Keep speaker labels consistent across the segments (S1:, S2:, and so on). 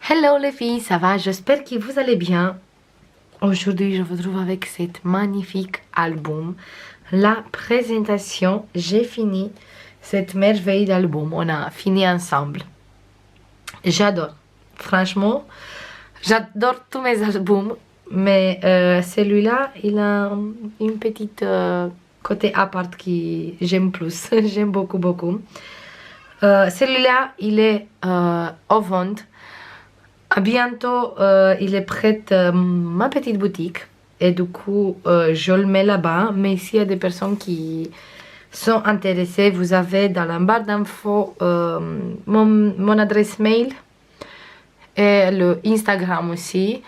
S1: Hello les filles, ça va? J'espère que vous allez bien. Aujourd'hui, je vous retrouve avec cet magnifique album. La présentation, j'ai fini cette merveille d'album. On a fini ensemble. J'adore. Franchement, j'adore tous mes albums. Mais celui-là, il a une petite côté à part que j'aime plus. J'aime beaucoup, beaucoup. Celui-là, il est au vente. À bientôt, il est prêt ma petite boutique. Et du coup, je le mets là-bas. Mais s'il y a des personnes qui sont intéressées, vous avez dans la barre d'infos mon adresse mail et le Instagram aussi.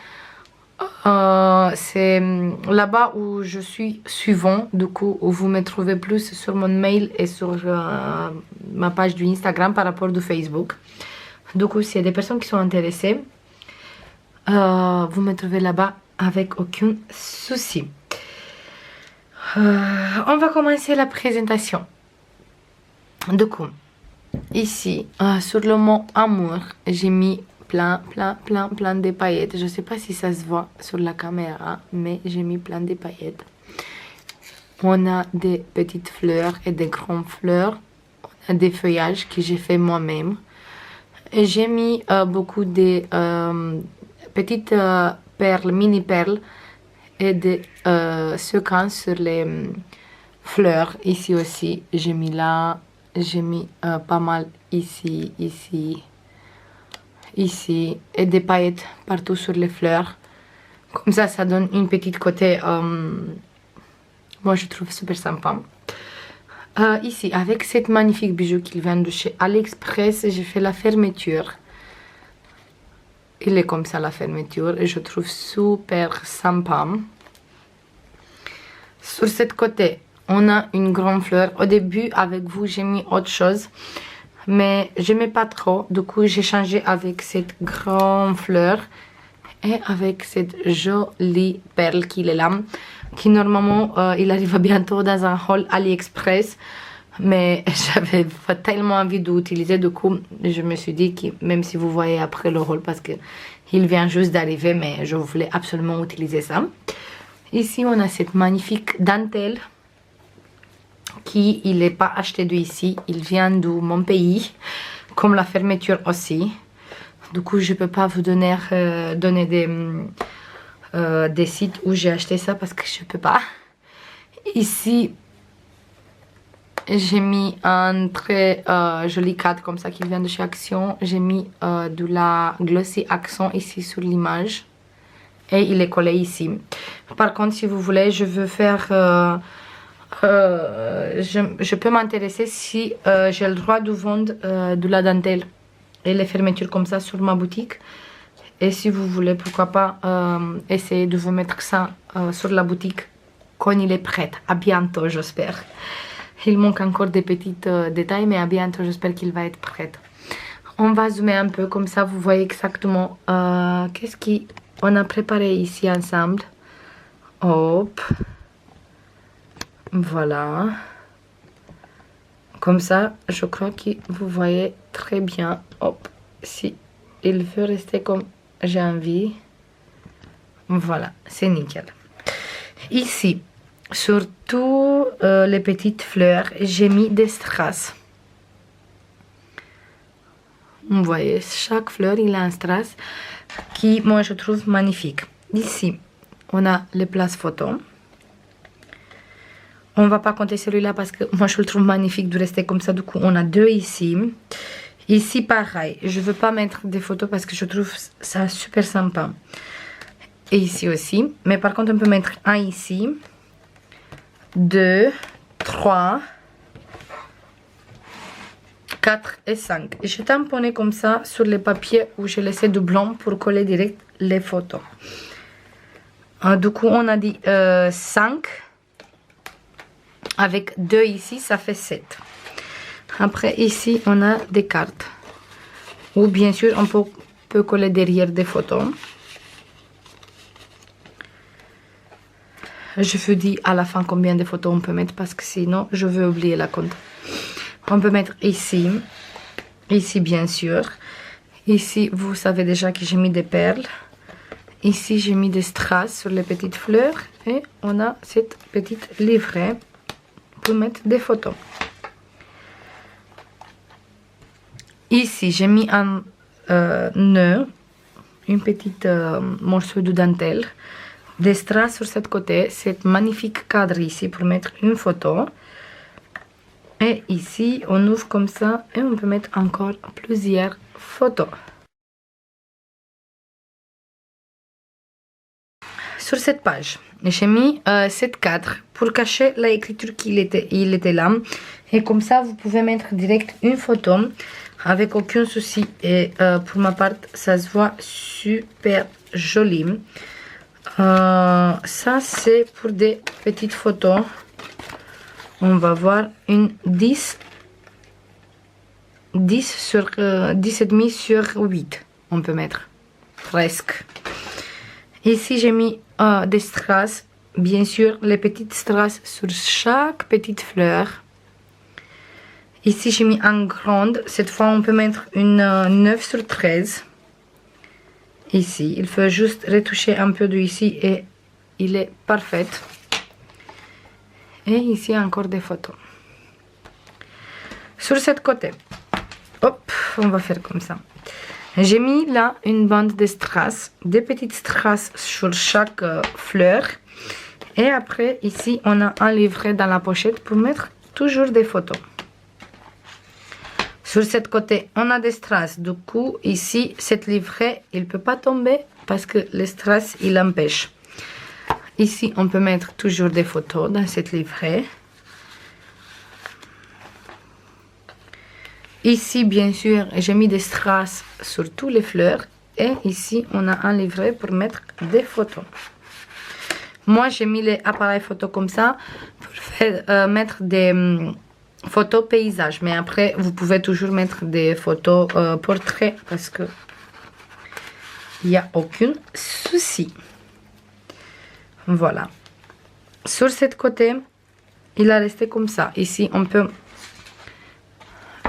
S1: C'est là-bas où je suis souvent. Du coup, où vous me trouvez plus sur mon mail et sur ma page du Instagram par rapport du Facebook. Du coup, s'il y a des personnes qui sont intéressées, vous me trouvez là-bas avec aucun souci. On va commencer la présentation. Du coup, ici, sur le mot amour, j'ai mis plein de paillettes. Je ne sais pas si ça se voit sur la caméra, mais j'ai mis plein de paillettes. On a des petites fleurs et des grandes fleurs. On a des feuillages que j'ai fait moi-même. J'ai mis beaucoup de petites perles, mini perles et des séquences sur les fleurs. Ici aussi, j'ai mis là, j'ai mis pas mal ici, ici et des paillettes partout sur les fleurs. Comme ça donne une petite côté, moi je trouve super sympa. Ici, avec cette magnifique bijou qui vient de chez AliExpress, j'ai fait la fermeture. Il est comme ça la fermeture et je trouve super sympa. Sur cette côté, on a une grande fleur. Au début, avec vous, j'ai mis autre chose, mais j'aimais pas trop. Du coup, j'ai changé avec cette grande fleur et avec cette jolie perle qui est là. Qui normalement, il arrive bientôt dans un haul AliExpress. Mais j'avais tellement envie d'utiliser, du coup, je me suis dit que même si vous voyez après le haul, parce qu'il vient juste d'arriver, mais je voulais absolument utiliser ça. Ici, on a cette magnifique dentelle qui, il n'est pas acheté d'ici, il vient de mon pays, comme la fermeture aussi. Du coup, je ne peux pas vous donner des sites où j'ai acheté ça parce que je ne peux pas. Ici, j'ai mis un très joli cadre comme ça qui vient de chez Action. J'ai mis de la Glossy Accent ici sur l'image. Et il est collé ici. Par contre, si vous voulez, je veux faire... je peux m'intéresser si j'ai le droit de vendre de la dentelle et les fermetures comme ça sur ma boutique. Et si vous voulez, pourquoi pas essayer de vous mettre ça sur la boutique quand il est prêt. À bientôt, j'espère. Il manque encore des petits détails, mais à bientôt, j'espère qu'il va être prêt. On va zoomer un peu, comme ça vous voyez exactement qu'est-ce qu'on a préparé ici ensemble. Hop. Voilà. Comme ça, je crois que vous voyez très bien. Hop. Si il veut rester comme j'ai envie. Voilà, c'est nickel. Ici, sur toutes les petites fleurs, j'ai mis des strass. Vous voyez, chaque fleur, il a un strass qui, moi, je trouve magnifique. Ici, on a les places photos. On ne va pas compter celui-là parce que moi, je le trouve magnifique de rester comme ça. Du coup, on a deux ici. Ici, pareil. Je ne veux pas mettre des photos parce que je trouve ça super sympa. Et ici aussi. Mais par contre, on peut mettre un ici. 2, 3, 4 et 5. Et je tamponne comme ça sur les papiers où j'ai laissé du blanc pour coller direct les photos. Du coup, on a dit 5. Avec 2 ici, ça fait 7. Après, ici, on a des cartes. Ou bien sûr, on peut coller derrière des photos. Je vous dis à la fin combien de photos on peut mettre parce que sinon je vais oublier la compte. On peut mettre ici, ici bien sûr, Ici, vous savez déjà que j'ai mis des perles. Ici, j'ai mis des strass sur les petites fleurs. Et on a cette petite livret pour mettre des photos. Ici, j'ai mis un nœud, une petite morceau de dentelle, des strass sur ce côté, cet magnifique cadre ici pour mettre une photo. Et ici, on ouvre comme ça et on peut mettre encore plusieurs photos. Sur cette page, j'ai mis cet cadre pour cacher l'écriture qu'il était là. Et comme ça, vous pouvez mettre direct une photo avec aucun souci. Et pour ma part, ça se voit super joli. Ça, c'est pour des petites photos. On va voir une 10 sur 10,5 sur 8. On peut mettre presque. Ici, j'ai mis des strass. Bien sûr, les petites strass sur chaque petite fleur. Ici, j'ai mis en grande. Cette fois, on peut mettre une 9 sur 13. Ici, il faut juste retoucher un peu de ici et il est parfait. Et ici, encore des photos. Sur ce côté, hop, on va faire comme ça. J'ai mis là une bande de strass, des petites strass sur chaque fleur. Et après, ici, on a un livret dans la pochette pour mettre toujours des photos. Sur ce côté, on a des strass. Du coup, ici, cet livret, il ne peut pas tomber parce que le strass, il empêche. Ici, on peut mettre toujours des photos dans cet livret. Ici, bien sûr, j'ai mis des strass sur toutes les fleurs. Et ici, on a un livret pour mettre des photos. Moi, j'ai mis les appareils photo comme ça pour faire, mettre des photos paysages. Mais après, vous pouvez toujours mettre des photos portraits parce que il n'y a aucun souci. Voilà. Sur ce côté, il a resté comme ça. Ici, on peut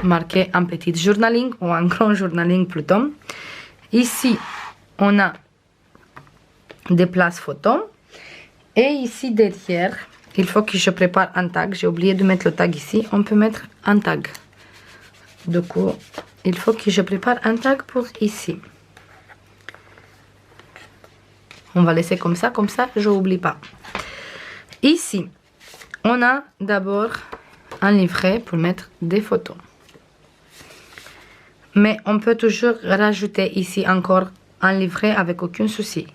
S1: marquer un petit journaling ou un grand journaling plutôt. Ici, on a des places photos. Et ici, derrière, il faut que je prépare un tag. J'ai oublié de mettre le tag ici. On peut mettre un tag. Du coup, il faut que je prépare un tag pour ici. On va laisser comme ça, je n'oublie pas. Ici, on a d'abord un livret pour mettre des photos. Mais on peut toujours rajouter ici encore un livret avec aucun souci.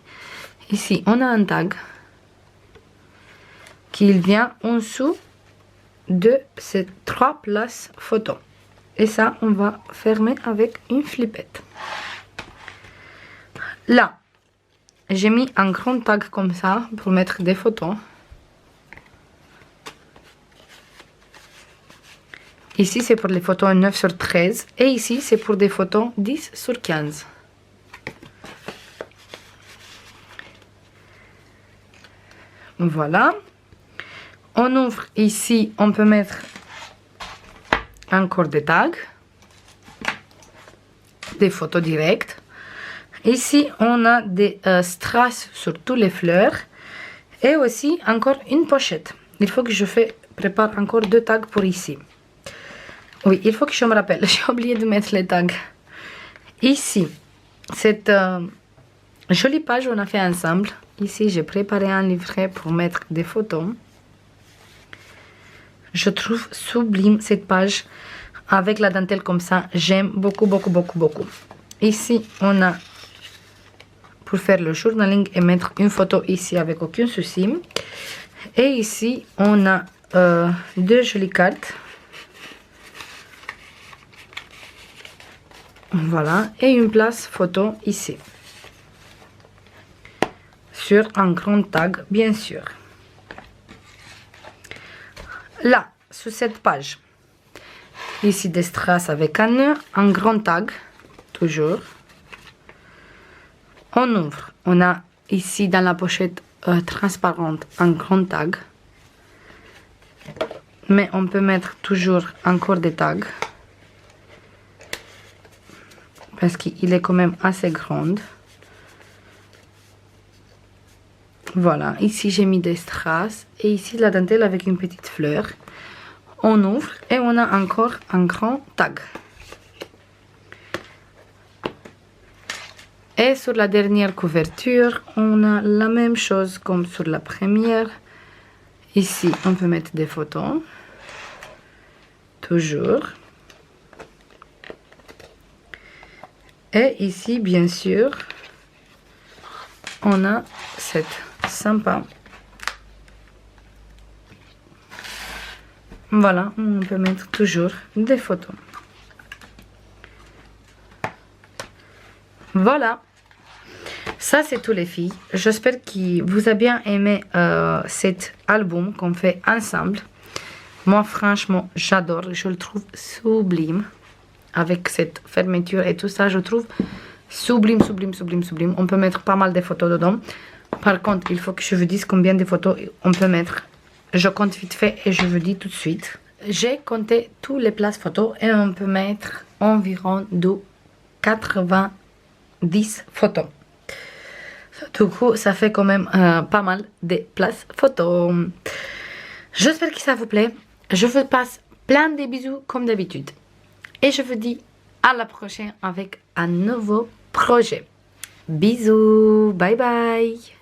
S1: Ici, on a un tag qui vient en dessous de ces 3 places photos. Et ça, on va fermer avec une flippette. Là, j'ai mis un grand tag comme ça pour mettre des photos. Ici, c'est pour les photos 9 sur 13. Et ici, c'est pour des photos 10 sur 15. Voilà. On ouvre ici, on peut mettre encore des tags. Des photos directes. Ici, on a des strass sur toutes les fleurs. Et aussi, encore une pochette. Il faut que je prépare encore 2 tags pour ici. Oui, il faut que je me rappelle. J'ai oublié de mettre les tags. Ici, cette jolie page on a fait ensemble. Ici, j'ai préparé un livret pour mettre des photos. Je trouve sublime cette page avec la dentelle comme ça. J'aime beaucoup, beaucoup, beaucoup, beaucoup. Ici, on a pour faire le journaling et mettre une photo ici avec aucun souci. Et ici, on a 2 jolies cartes. Voilà, et une place photo ici. Sur un grand tag, bien sûr. Là, sur cette page, ici des strass avec un nœud, un grand tag, toujours. On ouvre, on a ici dans la pochette transparente un grand tag. Mais on peut mettre toujours encore des tags. parce qu'il est quand même assez grand. Voilà, ici j'ai mis des strass et ici la dentelle avec une petite fleur. On ouvre et on a encore un grand tag. Et sur la dernière couverture, on a la même chose comme sur la première. Ici, on peut mettre des photos. Toujours. Et ici, bien sûr, on a cette sympa. Voilà, on peut mettre toujours des photos. Voilà. Ça, c'est tout les filles. J'espère que vous avez bien aimé cet album qu'on fait ensemble. Moi, franchement, j'adore. Je le trouve sublime. Avec cette fermeture et tout ça, je trouve sublime, sublime, sublime, sublime. On peut mettre pas mal de photos dedans. Par contre, il faut que je vous dise combien de photos on peut mettre. Je compte vite fait et je vous dis tout de suite. J'ai compté toutes les places photos et on peut mettre environ de 90 photos. Du coup, ça fait quand même pas mal de places photos. J'espère que ça vous plaît. Je vous passe plein de bisous comme d'habitude. Et je vous dis à la prochaine avec un nouveau projet. Bisous, bye bye.